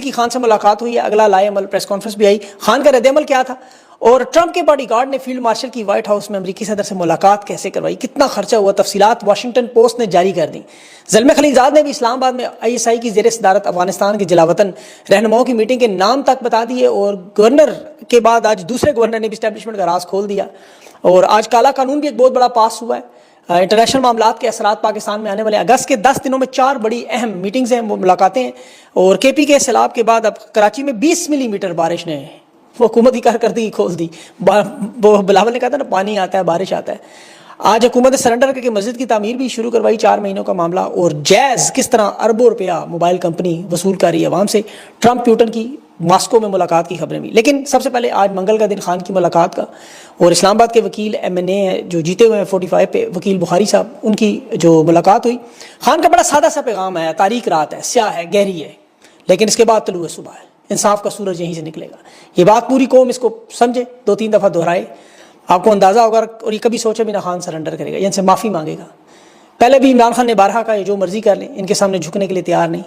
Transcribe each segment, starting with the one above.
کی خان سے ملاقات ہوئی ہے، اگلا لائے عمل پریس کانفرنس بھی آئی، خان کا رد عمل کیا تھا، اور ٹرمپ کے باڈی گارڈ نے فیلڈ مارشل کی وائٹ ہاؤس میں امریکی صدر سے ملاقات کیسے کروائی، کتنا خرچہ ہوا، تفصیلات واشنگٹن پوسٹ نے جاری کر دیں۔ زلمے خلیلزاد نے بھی اسلام آباد میں آئی ایس آئی کی زیر صدارت افغانستان کے جلاوطن رہنماؤں کی میٹنگ کے نام تک بتا دیے، اور گورنر کے بعد آج دوسرے گورنر نے بھی اسٹیبلشمنٹ کا راز کھول دیا، اور آج کالا قانون بھی ایک بہت بڑا پاس ہوا ہے۔ انٹرنیشنل معاملات کے اثرات پاکستان میں آنے والے اگست کے 10 دنوں میں 4 بڑی اہم میٹنگز ہیں، وہ ملاقاتیں ہیں، اور کے پی کے سیلاب کے بعد اب کراچی میں 20 ملی میٹر بارش نے وہ حکومت کی کارکردگی کھول دی۔ وہ بلاول نے کہا تھا نا، پانی آتا ہے بارش آتا ہے۔ آج حکومت نے سرنڈر کر کے مسجد کی تعمیر بھی شروع کروائی، 4 مہینوں کا معاملہ، اور جیز کس طرح اربوں روپیہ موبائل کمپنی وصول کر رہی ہے عوام سے، ٹرمپ پیوٹن کی ماسکو میں ملاقات کی خبریں بھی۔ لیکن سب سے پہلے آج منگل کا دن خان کی ملاقات کا، اور اسلام آباد کے وکیل ایم این اے جو جیتے ہوئے ہیں 45 پہ، وکیل بخاری صاحب، ان کی جو ملاقات ہوئی، خان کا بڑا سادہ سا پیغام ہے، تاریک رات ہے، سیاہ ہے، گہری ہے، لیکن اس کے بعد طلوع صبح ہے، انصاف کا سورج یہیں سے نکلے گا۔ یہ بات پوری قوم اس کو سمجھے، 2-3 دفعہ دہرائے، آپ کو اندازہ ہوگا، اور یہ کبھی سوچے بھی نہ خان سرنڈر کرے گا یا ان سے معافی مانگے گا۔ پہلے بھی عمران خان نے بارہا کہا یہ جو مرضی کر لیں، ان کے سامنے جھکنے کے لیے تیار نہیں۔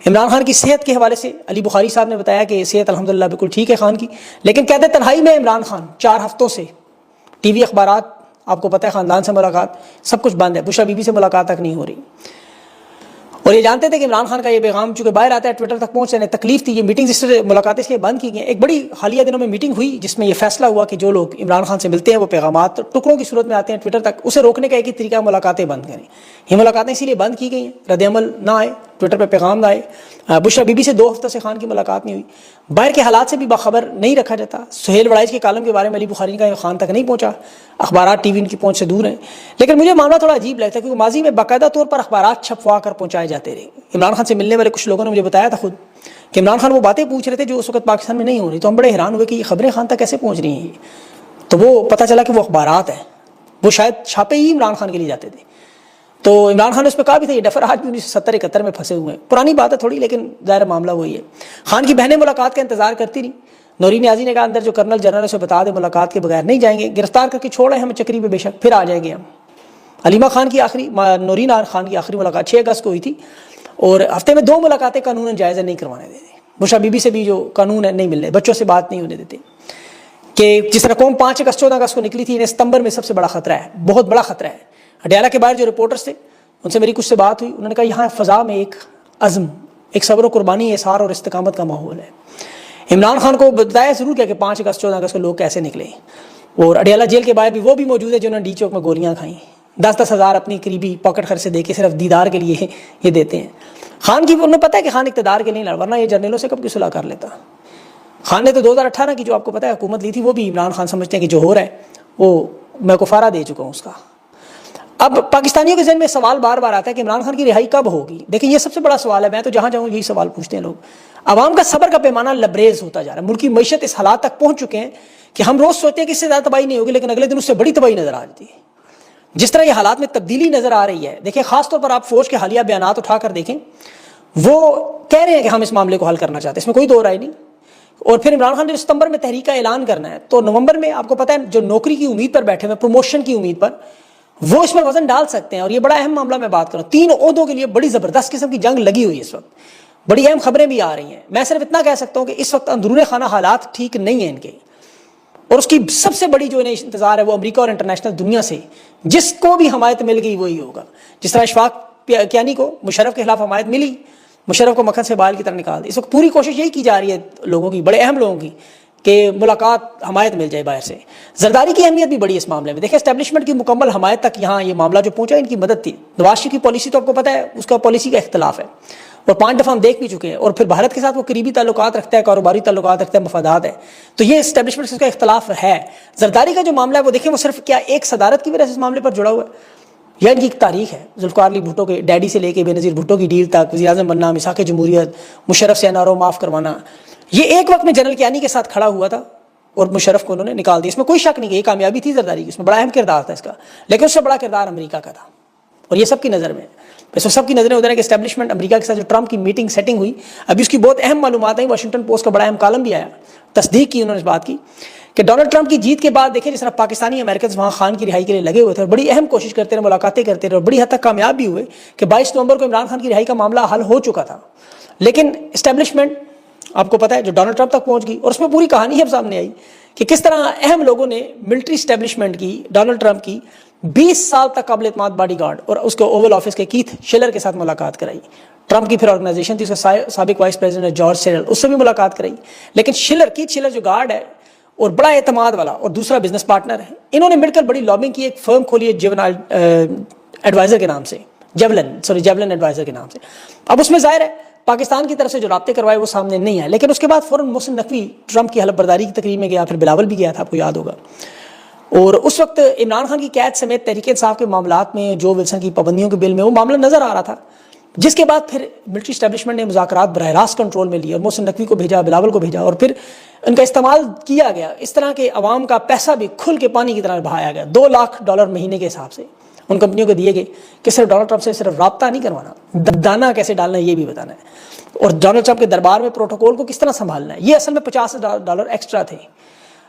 عمران خان کی صحت کے حوالے سے علی بخاری صاحب نے بتایا کہ صحت الحمدللہ بالکل ٹھیک ہے خان کی، لیکن کہتے تنہائی میں عمران خان 4 ہفتوں سے ٹی وی اخبارات، آپ کو پتہ ہے خاندان سے ملاقات سب کچھ بند ہے، بشا بی بی سے ملاقات تک نہیں ہو رہی، اور یہ جانتے تھے کہ عمران خان کا یہ پیغام چونکہ باہر آتا ہے ٹویٹر تک پہنچنے تکلیف تھی، یہ میٹنگ اس سے ملاقاتیں اس لیے بند کی گئی۔ ایک بڑی حالیہ دنوں میں میٹنگ ہوئی جس میں یہ فیصلہ ہوا کہ جو لوگ عمران خان سے ملتے ہیں وہ پیغامات ٹکڑوں کی صورت میں آتے ہیں ٹویٹر تک، اسے روکنے کا ایک ہی طریقہ ملاقاتیں بند کریں۔ یہ ملاقاتیں اسی لیے بند کی گئی ہیں، رد عمل نہ آئے، ٹویٹر پہ پیغام نہ آئے۔ بشرا بی بی سے 2 ہفتوں سے خان کی ملاقات نہیں ہوئی، باہر کے حالات سے بھی باخبر نہیں رکھا جاتا۔ سہیل وڑائچ کے کالم کے بارے میں علی بخاری کا خان تک نہیں پہنچا، اخبارات ٹی وی ان کی پہنچ سے دور ہیں، لیکن مجھے معاملہ تھوڑا عجیب لگتا ہے کیونکہ ماضی میں باقاعدہ طور پر اخبارات چھپوا کر پہنچائے جاتے رہے۔ عمران خان سے ملنے والے کچھ لوگوں نے مجھے بتایا تھا خود کہ عمران خان وہ باتیں پوچھ رہے تھے جو اس وقت پاکستان میں نہیں ہو رہی، تو ہم بڑے حیران ہوئے کہ یہ خبریں خان تک کیسے پہنچ رہی ہیں۔ تو وہ پتہ چلا کہ وہ اخبارات ہیں، وہ شاید چھاپے ہی عمران خان کے لیے جاتے تھے۔ تو عمران خان نے اس پہ کہا بھی تھا یہ ڈفر آج بھی 1970-71 میں پھنسے ہوئے ہیں، پرانی بات ہے تھوڑی، لیکن ظاہر معاملہ وہی ہے۔ خان کی بہنیں ملاقات کا انتظار کرتی رہیں، نورین نیازی نے کہا اندر جو کرنل جنرل اسے بتا دے ملاقات کے بغیر نہیں جائیں گے، گرفتار کر کے چھوڑے ہمیں چکری پہ، بے شک پھر آ جائیں گے ہم۔ علیمہ خان کی نورین خان کی آخری ملاقات 6 اگست کو ہوئی تھی، اور ہفتے میں 2 ملاقاتیں قانون جائزہ نہیں کروانے دیتے، بشا بی بی سے بھی جو قانون ہے نہیں ملنے، بچوں سے بات نہیں ہونے دیتے، کہ جس طرح قوم 5 اگست 14 اگست کو نکلی تھی، انہیں ستمبر میں سب سے بڑا خطرہ ہے، بہت بڑا خطرہ ہے۔ اڈیالہ کے باہر جو رپورٹرز تھے ان سے میری کچھ سے بات ہوئی، انہوں نے کہا یہاں فضا میں ایک عزم، ایک صبر و قربانی، احسار اور استقامت کا ماحول ہے۔ عمران خان کو بتایا ضرور کیا کہ 5 اگست 14 اگست کو لوگ کیسے نکلے، اور اڈیالہ جیل کے باہر بھی وہ بھی موجود ہے جنہوں نے ڈی چوک میں گولیاں کھائیں، 10-10 ہزار اپنی قریبی پاکٹ خرچ سے دے کے صرف دیدار کے لیے یہ دیتے ہیں۔ خان کی انہیں پتہ ہے کہ خان اقتدار کے نہیں لڑ، ورنہ یہ جرنیلوں سے کب کی صلح کر لیتا۔ خان نے تو 2018 کی جو آپ کو پتہ ہے حکومت لی تھی، وہ بھی عمران خان سمجھتے ہیں کہ جو ہو رہا ہے وہ میں کفارہ دے چکا ہوں اس کا۔ اب پاکستانیوں کے ذہن میں سوال بار بار آتا ہے کہ عمران خان کی رہائی کب ہوگی؟ دیکھیں یہ سب سے بڑا سوال ہے، میں تو جہاں جاؤں یہی سوال پوچھتے ہیں لوگ۔ عوام کا صبر کا پیمانہ لبریز ہوتا جا رہا ہے، ملک کی معیشت اس حالات تک پہنچ چکے ہیں کہ ہم روز سوچتے ہیں کہ اس سے زیادہ تباہی نہیں ہوگی، لیکن اگلے دن اس سے بڑی تباہی نظر آ جاتی ہے۔ جس طرح یہ حالات میں تبدیلی نظر آ رہی ہے، دیکھیں خاص طور پر آپ فوج کے حالیہ بیانات اٹھا کر دیکھیں، وہ کہہ رہے ہیں کہ ہم اس معاملے کو حل کرنا چاہتے ہیں، اس میں کوئی دو رائے نہیں۔ اور پھر عمران خان نے ستمبر میں تحریک کا اعلان کرنا ہے، تو نومبر میں آپ کو پتہ ہے جو نوکری کی امید پر بیٹھے ہوئے، پروموشن کی امید پر، وہ اس میں وزن ڈال سکتے ہیں۔ اور یہ بڑا اہم معاملہ میں بات کروں، 3 عہدوں کے لیے بڑی زبردست قسم کی جنگ لگی ہوئی ہے اس وقت، بڑی اہم خبریں بھی آ رہی ہیں۔ میں صرف اتنا کہہ سکتا ہوں کہ اس وقت اندرون خانہ حالات ٹھیک نہیں ہیں ان کے، اور اس کی سب سے بڑی جو انہیں انتظار ہے وہ امریکہ اور انٹرنیشنل دنیا سے، جس کو بھی حمایت مل گئی وہی ہوگا۔ جس طرح اشفاق کیانی کو مشرف کے خلاف حمایت ملی، مشرف کو مکھن سے بال کی طرح نکال دی، اس وقت پوری کوشش یہی کی جا رہی ہے لوگوں کی، بڑے اہم لوگوں کی، کہ ملاقات حمایت مل جائے باہر سے۔ زرداری کی اہمیت بھی بڑی اس معاملے میں، دیکھیں اسٹیبلشمنٹ کی مکمل حمایت تک یہاں یہ معاملہ جو پہنچا ان کی مدد تھی۔ نواز شریف کی پالیسی تو آپ کو پتہ ہے اس کا پالیسی کا اختلاف ہے، اور 5 دفعہ ہم دیکھ بھی چکے ہیں، اور پھر بھارت کے ساتھ وہ قریبی تعلقات رکھتا ہے، کاروباری تعلقات رکھتا ہے، مفادات ہے، تو یہ اسٹیبلشمنٹ سے اس کا اختلاف ہے۔ زرداری کا جو معاملہ ہے وہ دیکھیں وہ صرف کیا ایک صدارت کی وجہ سے اس معاملے پر جڑا ہوا ہے، یا ان کی ایک تاریخ ہے، ذوالفقار علی بھٹو کے ڈیڈی سے لے کے بے نظیر بھٹو کی ڈیل تک، وزیر اعظم بننا، میثاق جمہوریت، مشرف سے NRO معاف کروانا، یہ ایک وقت میں جنرل کیانی کے ساتھ کھڑا ہوا تھا اور مشرف کو انہوں نے نکال دیا۔ اس میں کوئی شک نہیں کہ یہ کامیابی تھی زرداری کی، اس میں بڑا اہم کردار تھا اس کا، لیکن اس سے بڑا کردار امریکہ کا تھا، اور یہ سب کی نظر میں اس وقت سب کی نظریں ادھر ہے کہ اسٹیبلشمنٹ امریکہ کے ساتھ جو ٹرمپ کی میٹنگ سیٹنگ ہوئی، ابھی اس کی بہت اہم معلومات ہیں، واشنگٹن پوسٹ کا بڑا اہم کالم بھی آیا، تصدیق کی انہوں نے اس بات کی کہ ڈونلڈ ٹرمپ کی جیت کے بعد دیکھیں جس طرح پاکستانی امریکنز وہاں خان کی رہائی کے لیے لگے ہوئے تھے اور بڑی اہم کوشش کرتے رہے، ملاقاتیں کرتے رہے، اور بڑی حد تک کامیاب بھی ہوئے کہ 22 نومبر کو عمران خان کی رہائی کا معاملہ حل ہو چکا تھا، لیکن اسٹیبلشمنٹ آپ کو پتہ ہے جو ڈونلڈ ٹرمپ تک پہنچ گئی، اور اس میں پوری کہانی اب سامنے آئی کہ کس طرح اہم لوگوں نے ملٹری اسٹیبلشمنٹ کی ڈونلڈ ٹرمپ کی 20 سال تک قابل اعتماد باڈی گارڈ اور اس کے اوول آفس کے کیتھ شیلر کے ساتھ ملاقات کرائی. ٹرمپ کی پھر آرگنائزیشن تھی، اس کا سابق وائس پریزیڈنٹ جارج سیرل، اس سے بھی ملاقات کرائی. لیکن کیتھ شیلر جو گارڈ ہے اور بڑا اعتماد والا اور دوسرا بزنس پارٹنر ہے، انہوں نے مل کر بڑی لابنگ کی، ایک فرم کھولی ہے جیولن ایڈوائزر کے نام سے، جیولن ایڈوائزر کے نام سے. اب اس میں ظاہر ہے پاکستان کی طرف سے جو رابطے کروائے وہ سامنے نہیں آئے. لیکن اس کے بعد فوراً محسن نقوی ٹرمپ کی حلف برداری کی تقریب میں گیا، پھر بلاول بھی گیا تھا، آپ کو یاد ہوگا. اور اس وقت عمران خان کی قید سمیت تحریک انصاف کے معاملات میں، جو ولسن کی پابندیوں کے بل میں وہ معاملہ نظر آ رہا تھا، جس کے بعد پھر ملٹری اسٹیبلشمنٹ نے مذاکرات براہ راست کنٹرول میں لیے اور محسن نقوی کو بھیجا، بلاول کو بھیجا، اور پھر ان کا استعمال کیا گیا. اس طرح کے عوام کا پیسہ بھی کھل کے پانی کی طرح بہایا گیا. $2 لاکھ مہینے کے حساب سے ان کمپنیوں کو دیے گئے کہ صرف ڈونلڈ ٹرمپ سے صرف رابطہ نہیں کروانا، دانا کیسے ڈالنا ہے یہ بھی بتانا ہے، اور ڈونلڈ ٹرمپ کے دربار میں پروٹوکول کو کس طرح سنبھالنا ہے. یہ اصل میں $50 ایکسٹرا تھے.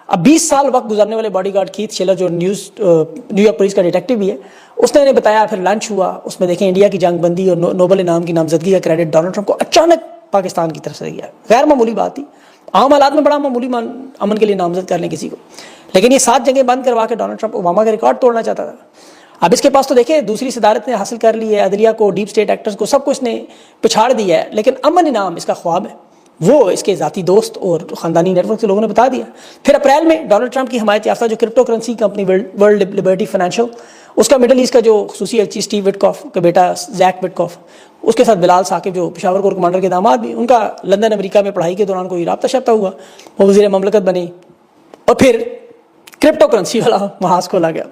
اب 20 سال وقت گزارنے والے باڈی گارڈ کیتھ شیلر جو نیو یارک پولیس کا ڈیٹیکٹیو بھی ہے، اس نے انہیں بتایا. پھر لنچ ہوا، اس میں دیکھیں انڈیا کی جنگ بندی اور نوبل انعام کی نامزدگی کا کریڈٹ ڈونلڈ ٹرمپ کو اچانک پاکستان کی طرف سے دیا. غیر معمولی بات تھی، عام حالات میں بڑا معمولی امن کے لیے نامزد کر لیں کسی کو، لیکن یہ 7 جنگیں بند کروا کے ڈونلڈ ٹرمپ اوباما کا ریکارڈ توڑنا چاہتا تھا. اب اس کے پاس تو دیکھیں دوسری صدارت نے حاصل کر لی ہے، عدلیہ کو، ڈیپ اسٹیٹ ایکٹرز کو، سب کو اس نے پچھاڑ دیا ہے. لیکن امن انعام اس کا خواب ہے، وہ اس کے ذاتی دوست اور خاندانی نیٹ ورک کے لوگوں نے بتا دیا. پھر اپریل میں ڈونلڈ ٹرمپ کی حمایت یافتہ جو crypto currency company world liberty financial, اس کا مڈل ایسٹ کا جو خصوصی ایلچی اسٹیو وٹکاف کا بیٹا زیک وٹکاف، اس کے ساتھ بلال ثاقب جو پشاور کور کمانڈر کے داماد بھی، ان کا لندن امریکہ میں پڑھائی کے دوران کوئی رابطہ شابطہ ہوا، وہ وزیر مملکت بنے، اور پھر کرپٹو کرنسی والا محاذ کھولا گیا.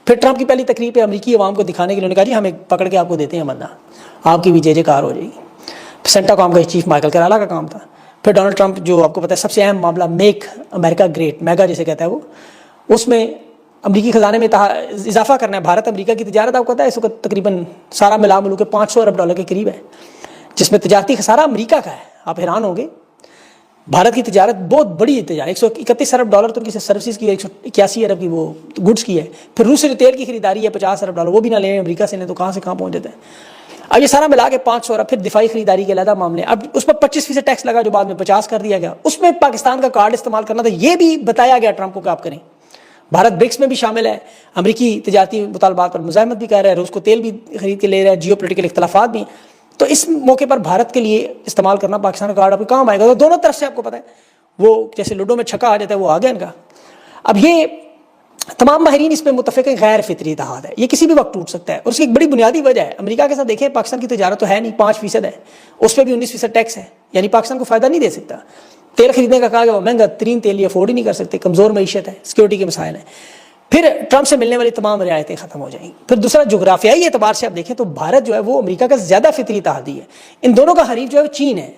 پھر ٹرمپ کی پہلی تقریب پہ امریکی عوام کو دکھانے کے لیے انہوں نے کہا جی ہم ایک پکڑ کے آپ کو دیتے ہیں بندہ، آپ کی بھی جے کار ہو جائے گی. سینٹا کام کا چیف مائیکل کرالا کا کام تھا. پھر ڈونلڈ ٹرمپ جو آپ کو پتہ ہے سب سے اہم معاملہ میک امریکہ گریٹ، میگا جسے کہتا ہے وہ، اس میں امریکی خزانے میں اضافہ کرنا ہے. بھارت امریکہ کی تجارت آپ کو پتہ ہے اس وقت تقریباً سارا ملا ملو کے $500 ارب کے قریب ہے، جس میں تجارتی خسارہ امریکہ کا ہے. آپ حیران ہوں گے، بھارت کی تجارت بہت بڑی تجارت، $131 ارب تو ان کی سروسز کی ہے، 181 ارب کی وہ گڈس کی ہے. پھر روس سے تیل کی خریداری ہے $50 ارب، وہ بھی نہ لیں امریکہ سے لیں تو کہاں سے کہاں پہنچ جاتا ہے. اب یہ سارا ملا کے 500 ارب. پھر دفاعی خریداری کے علیحدہ معاملے، اب اس پر 25% ٹیکس لگا جو بعد میں 50 کر دیا گیا. اس میں پاکستان کا کارڈ استعمال کرنا تھا، یہ بھی بتایا گیا ٹرمپ کو کہ آپ کریں. بھارت برکس میں بھی شامل ہے، امریکی تجارتی مطالبات پر مزاحمت بھی کر رہا ہے، روس کو تیل بھی خرید کے لے رہا ہے، جیو پولیٹیکل اختلافات بھی ہیں. تو اس موقع پر بھارت کے لیے استعمال کرنا پاکستان کا کارڈ آپ کو کام آئے گا. تو دونوں طرف سے آپ کو پتہ ہے وہ جیسے لوڈو میں چھکا آ جاتا ہے وہ آ گیا ان کا. اب یہ تمام ماہرین اس پہ متفق ہیں غیر فطری اتحاد ہے، یہ کسی بھی وقت ٹوٹ سکتا ہے. اور اس کی ایک بڑی بنیادی وجہ ہے، امریکہ کے ساتھ دیکھیں پاکستان کی تجارت تو ہے نہیں، 5% ہے، اس پہ بھی 19% ٹیکس ہے، یعنی پاکستان کو فائدہ نہیں دے سکتا. تیل خریدنے کا کہا کہ وہ مہنگا ترین تیل یہ افورڈ ہی نہیں کر سکتے، کمزور معیشت ہے، سیکورٹی کے مسائل ہیں. پھر ٹرمپ سے ملنے والی تمام رعایتیں ختم ہو جائیں گی. پھر دوسرا جغرافیائی اعتبار سے آپ دیکھیں تو بھارت جو ہے وہ امریکہ کا زیادہ فطری اتحادی ہے. ان دونوں کا حریف جو ہے وہ چین ہے.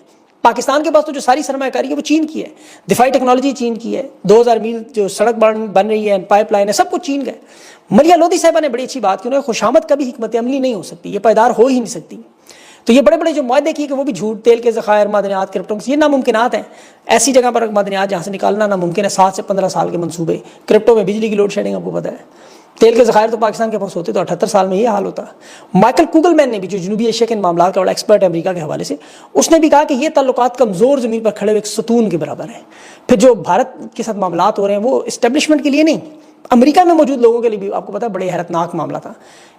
پاکستان کے پاس تو جو ساری سرمایہ کاری ہے وہ چین کی ہے، دفاعی ٹیکنالوجی چین کی ہے، 2000 میل جو سڑک بن رہی ہے، پائپ لائن ہے، سب کچھ چین کا ہے. مریا لودھی صاحبہ نے بڑی اچھی بات کی، انہوں نے خوشامد کبھی حکمت عملی نہیں ہو سکتی، یہ پائیدار ہو ہی نہیں سکتی. تو یہ بڑے بڑے جو معاہدے کیے کہ وہ بھی جھوٹ، تیل کے ذخائر، معدنیات، کرپٹو، یہ ناممکنات ہیں. ایسی جگہ پر معدنیات جہاں سے نکالنا ناممکن ہے، 7 سے 15 سال کے منصوبے. کرپٹو میں بجلی کی لوڈ شیڈنگ آپ کو پتہ ہے، تیل کے ذخائر تو پاکستان کے پاس ہوتے تو 78 سال میں یہ حال ہوتا. مائیکل کوگل مین نے بھی، جو جنوبی ایشیا کے معاملات کا بڑا ایکسپرٹ ہے امریکہ کے حوالے سے، اس نے بھی کہا کہ یہ تعلقات کمزور زمین پر کھڑے ہوئے ایک ستون کے برابر ہیں. پھر جو بھارت کے ساتھ معاملات ہو رہے ہیں وہ اسٹیبلشمنٹ کے لیے نہیں، امریکہ میں موجود لوگوں کے لیے بھی آپ کو پتہ ہے بڑے حیرتناک معاملہ تھا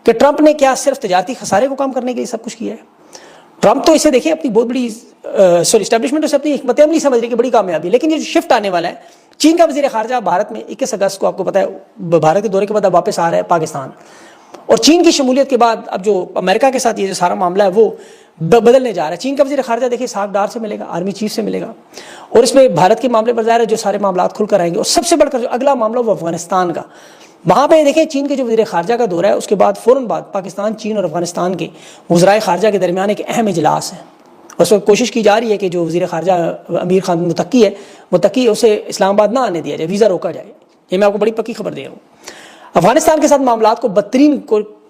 کہ ٹرمپ نے کیا صرف تجارتی خسارے کو کم کرنے کے لیے سب کچھ کیا ہے. ٹرمپ تو اسے دیکھیں اپنی بہت بڑی اسٹیبلشمنٹ اسے اپنی حکمت عملی سمجھ رہی کہ بڑی کامیابی. لیکن یہ جو شفٹ آنے والا ہے، چین کا وزیر خارجہ بھارت میں 21 اگست کو آپ کو پتہ ہے بھارت کے دورے کے بعد اب واپس آ رہا ہے پاکستان، اور چین کی شمولیت کے بعد اب جو امریکہ کے ساتھ یہ جو سارا معاملہ ہے وہ بدلنے جا رہا ہے. چین کا وزیر خارجہ دیکھیں ساکھ ڈار سے ملے گا، آرمی چیف سے ملے گا، اور اس میں بھارت کے معاملے پر ظاہر ہے جو سارے معاملات کھل کر آئیں گے. اور سب سے بڑھ کر جو اگلا معاملہ وہ افغانستان کا، وہاں پہ دیکھیں چین کے جو وزیر خارجہ کا دورہ ہے اس کے بعد فوراً بعد پاکستان، چین اور افغانستان کے وزرائے خارجہ کے درمیان ایک اہم اجلاس ہے. اس وقت کوشش کی جا رہی ہے کہ جو وزیر خارجہ امیر خان متقی ہے اسے اسلام آباد نہ آنے دیا جائے، ویزا روکا جائے. یہ میں آپ کو بڑی پکی خبر دے رہا ہوں. افغانستان کے ساتھ معاملات کو بدترین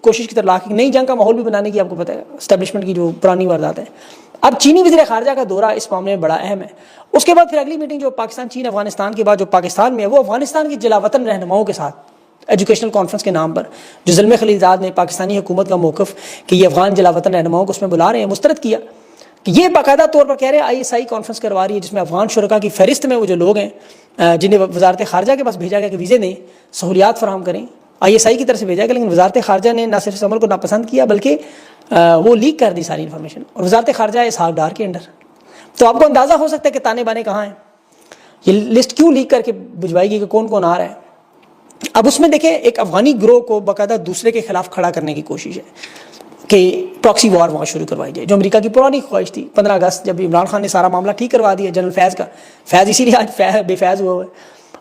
کوشش کی طرف لا کے نئی جنگ کا ماحول بھی بنانے کی آپ کو پتہ ہے اسٹیبلشمنٹ کی جو پرانی واردات ہے. اب چینی وزیر خارجہ کا دورہ اس معاملے میں بڑا اہم ہے. اس کے بعد پھر اگلی میٹنگ جو پاکستان، چین، افغانستان کے بعد جو پاکستان میں ہے وہ افغانستان کے جلاوطن رہنماؤں کے ساتھ ایجوکیشنل کانفرنس کے نام پر، جو زلمے خلیل زاد نے پاکستانی حکومت کا موقف کہ یہ افغان جلاوطن رہنماؤں کو اس میں بلا رہے ہیں مسترد کیا کہ یہ باقاعدہ طور پر کہہ رہے ہیں ISI کانفرنس کروا رہی ہے جس میں افغان شرکا کی فہرست میں وہ جو لوگ ہیں جنہیں وزارت خارجہ کے پاس بھیجا گیا کہ ویزے دیں، سہولیات فراہم کریں، ISI کی طرف سے بھیجا گیا، لیکن وزارت خارجہ نے نہ صرف اس عمل کو ناپسند کیا بلکہ وہ لیک کر دی ساری انفارمیشن، اور وزارت خارجہ اسحاق ڈار کے انڈر۔ تو آپ کو اندازہ ہو سکتا ہے کہ تانے بانے کہاں ہیں، یہ لسٹ کیوں لیک کر کے بھجوائی گئی کہ کون کون آ رہا ہے۔ اب اس میں دیکھیں ایک افغانی گروہ کو باقاعدہ دوسرے کے خلاف کھڑا کرنے کی کوشش ہے کہ پراکسی وار وہاں شروع کروائی جائے، جو امریکہ کی پرانی خواہش تھی۔ 15 اگست جب عمران خان نے سارا معاملہ ٹھیک کروا دیا جنرل فیض کا، فیض اسی لیے آج بے فیض ہوا ہے،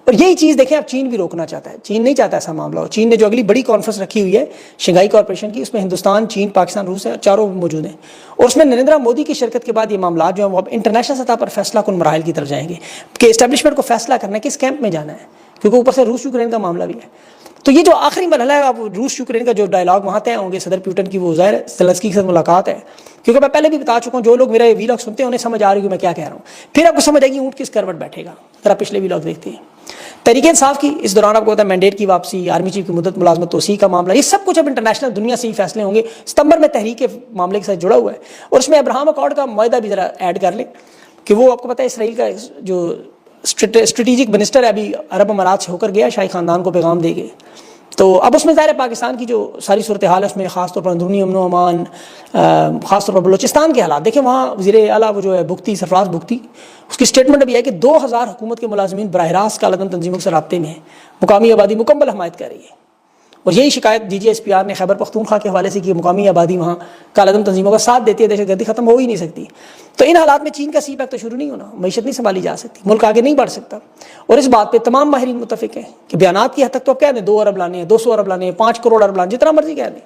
اور یہی چیز دیکھیں اب چین بھی روکنا چاہتا ہے۔ چین نہیں چاہتا ایسا معاملہ ہو۔ چین نے جو اگلی بڑی کانفرنس رکھی ہوئی ہے شنگھائی کارپوریشن کی، اس میں ہندوستان، چین، پاکستان، روس چاروں موجود ہیں، اور اس میں نریندر مودی کی شرکت کے بعد یہ معاملات جو ہیں وہ اب انٹرنیشنل سطح پر فیصلہ کن مراحل کی طرف جائیں گے کہ اسٹیبلشمنٹ کو فیصلہ کرنا ہے کس کیمپ میں جانا ہے، کیونکہ اوپر سے روس یوکرین کا معاملہ بھی ہے۔ تو یہ جو آخری مرحلہ ہے، اب روس یوکرین کا جو ڈائلاگ وہاں طے ہوں گے صدر پیوٹن کی، وہ ظاہر زیلنسکی کے ساتھ ملاقات ہے، کیونکہ میں پہلے بھی بتا چکا ہوں، جو لوگ میرے ویلاگ سنتے ہیں انہیں سمجھ آ رہی ہے کہ میں کیا کہہ رہا ہوں، پھر آپ کو سمجھ آئے گی اونٹ کس کروٹ بیٹھے گا، اگر آپ پچھلے ویلاگ دیکھتے ہیں۔ تحریک انصاف کی اس دوران آپ کو پتا ہے مینڈیٹ کی واپسی، آرمی چیف کی مدت ملازمت توسیع کا معاملہ، یہ سب کچھ اب انٹرنیشنل دنیا سے ہی فیصلے ہوں گے۔ ستمبر میں تحریک کے معاملے کے ساتھ جڑا ہوا ہے، اور اس میں ابراہم اکارڈ کا معاہدہ بھی ذرا ایڈ کر لیں کہ وہ آپ کو پتا ہے اسرائیل کا جو اسٹریٹجک منسٹر ہے ابھی عرب امارات سے ہو کر گیا، شاہی خاندان کو پیغام دے گئے۔ تو اب اس میں ظاہر ہے پاکستان کی جو ساری صورتحال ہے اس میں خاص طور پر اندرونی امن و امان، خاص طور پر بلوچستان کے حالات دیکھیں، وہاں وزیر اعلیٰ وہ جو ہے بگٹی، سرفراز بگٹی، اس کی اسٹیٹمنٹ ابھی ہے کہ 2000 حکومت کے ملازمین براہ راست کالعدم تنظیموں سے رابطے میں ہیں، مقامی آبادی مکمل حمایت کر رہی ہے، اور یہی شکایت DGSPR نے خیبر پختونخوا کے حوالے سے کی، مقامی آبادی وہاں کالعدم تنظیموں کا ساتھ دیتی ہے، دہشت گردی ختم ہو ہی نہیں سکتی۔ تو ان حالات میں چین کا سی پیک تو شروع نہیں ہونا، معیشت نہیں سنبھالی جا سکتی، ملک آگے نہیں بڑھ سکتا، اور اس بات پہ تمام ماہرین متفق ہیں کہ بیانات کی حد تک تو آپ کہہ دیں 2 ارب لانے ہیں، 200 ارب لانے ہیں، 5 کروڑ ارب لانے، جتنا مرضی کہہ دیں،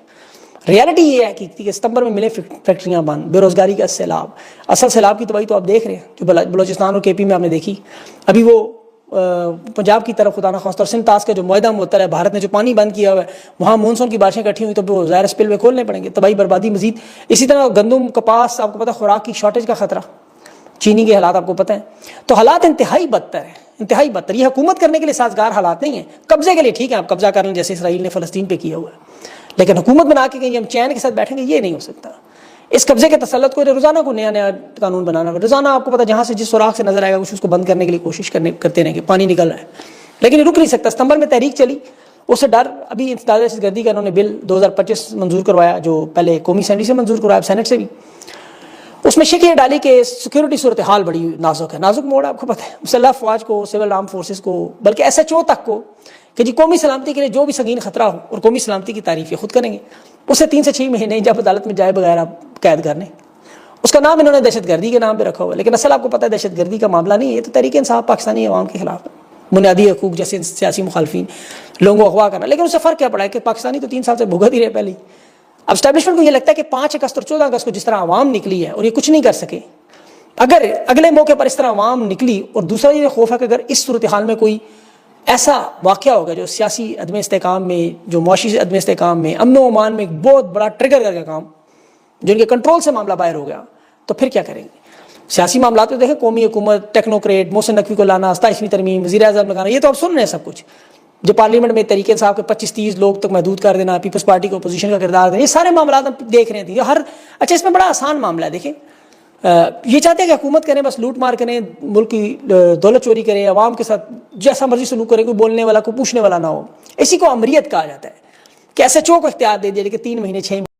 ریالٹی یہ ہے کہ ستمبر میں ملے فیکٹریاں بند، بے روزگاری کا سیلاب، اصل سیلاب کی تباہی تو آپ دیکھ رہے ہیں جو بلوچستان اور KP میں آپ نے دیکھی، ابھی وہ پنجاب کی طرف خدا نخواستہ اور سندھ طاس کا جو معاہدہ معطل ہے، بھارت نے جو پانی بند کیا ہوا ہے، وہاں مونسون کی بارشیں اکٹھی ہوئی تو وہ ظاہر اسپل وے کھولنے پڑیں گے، تباہی بربادی مزید۔ اسی طرح گندم، کپاس، آپ کو پتہ خوراک کی شارٹیج کا خطرہ، چینی کے حالات آپ کو پتہ ہیں، تو حالات انتہائی بدتر ہیں، انتہائی بدتر۔ یہ حکومت کرنے کے لیے سازگار حالات نہیں ہیں، قبضے کے لیے ٹھیک ہے آپ قبضہ کر لیں جیسے اسرائیل نے فلسطین پہ کیا ہوا ہے، لیکن حکومت بنا کے کہیں ہم چین کے ساتھ بیٹھیں گے، یہ نہیں ہو سکتا۔ اس قبضے کے تسلط کو روزانہ کو نیا نیا قانون بنانا، روزانہ آپ کو پتہ جہاں سے جس سوراخ سے نظر آئے گا کچھ اس کو بند کرنے کے لیے کوشش کرتے رہیں گے، پانی نکل رہا ہے، لیکن یہ رک نہیں سکتا۔ ستمبر میں تحریک چلی، اس سے ڈر ابھی انسداد دہشت گردی کا انہوں نے بل 2025 منظور کروایا، جو پہلے قومی اسمبلی سے منظور کروایا، سینٹ سے بھی، اس میں شکیہ ڈالی کہ سیکیورٹی صورتحال بڑی نازک ہے، نازک موڑ ہے آپ کو پتہ ہے، مسلح افواج کو، سول آرم فورسز کو، بلکہ SHO تک کو، کہ جی قومی سلامتی کے لیے جو بھی سنگین خطرہ ہو، اور قومی سلامتی کی تعریف یہ خود کریں گے، اسے 3 سے 6 مہینے جب عدالت میں جائے بغیر آپ قید کرنے، اس کا نام انہوں نے دہشت گردی کے نام پہ رکھا ہوا ہے، لیکن اصل آپ کو پتہ ہے دہشت گردی کا معاملہ نہیں ہے، یہ تو تحریک انصاف پاکستانی عوام کے خلاف ہے، بنیادی حقوق جیسے سیاسی مخالفین لوگوں کو اغوا کرنا، لیکن اس سے فرق کیا پڑا ہے کہ پاکستانی تو 3 سال سے بھگت ہی رہے پہلے۔ اب اسٹیبلشمنٹ کو یہ لگتا ہے کہ 5 اگست اور 14 اگست کو جس طرح عوام نکلی ہے اور یہ کچھ نہیں کر سکے، اگر اگلے موقع پر اس طرح عوام نکلی، اور دوسرا یہ خوف ہے کہ اگر اس صورتحال میں کوئی ایسا واقعہ ہوگا جو سیاسی عدم استحکام میں، جو معاشی عدم استحکام میں، امن و امان میں ایک بہت بڑا ٹریگر کر کے کام جو ان کے کنٹرول سے معاملہ باہر ہو گیا، تو پھر کیا کریں گے؟ سیاسی معاملات میں دیکھیں قومی حکومت، ٹیکنوکریٹ، محسن نقوی کو لانا، 27ویں ترمیم، وزیر اعظم لگانا، یہ تو آپ سن رہے ہیں سب کچھ، جو پارلیمنٹ میں تحریک انصاف کے 25-30 لوگ تک محدود کر دینا، پیپلز پارٹی کو اپوزیشن کا کردار دینا، یہ سارے معاملات ہم دیکھ رہے تھے۔ اچھا اس میں بڑا آسان معاملہ ہے، دیکھیں یہ چاہتے ہیں کہ حکومت کریں، بس لوٹ مار کریں، ملک کی دولت چوری کریں، عوام کے ساتھ جیسا مرضی سلوک کریں، کوئی بولنے والا، کوئی پوچھنے والا نہ ہو، اسی کو امریت کہا جاتا ہے، کہ SHO کو اختیار دے دیا کہ 3 مہینے 6 مہینے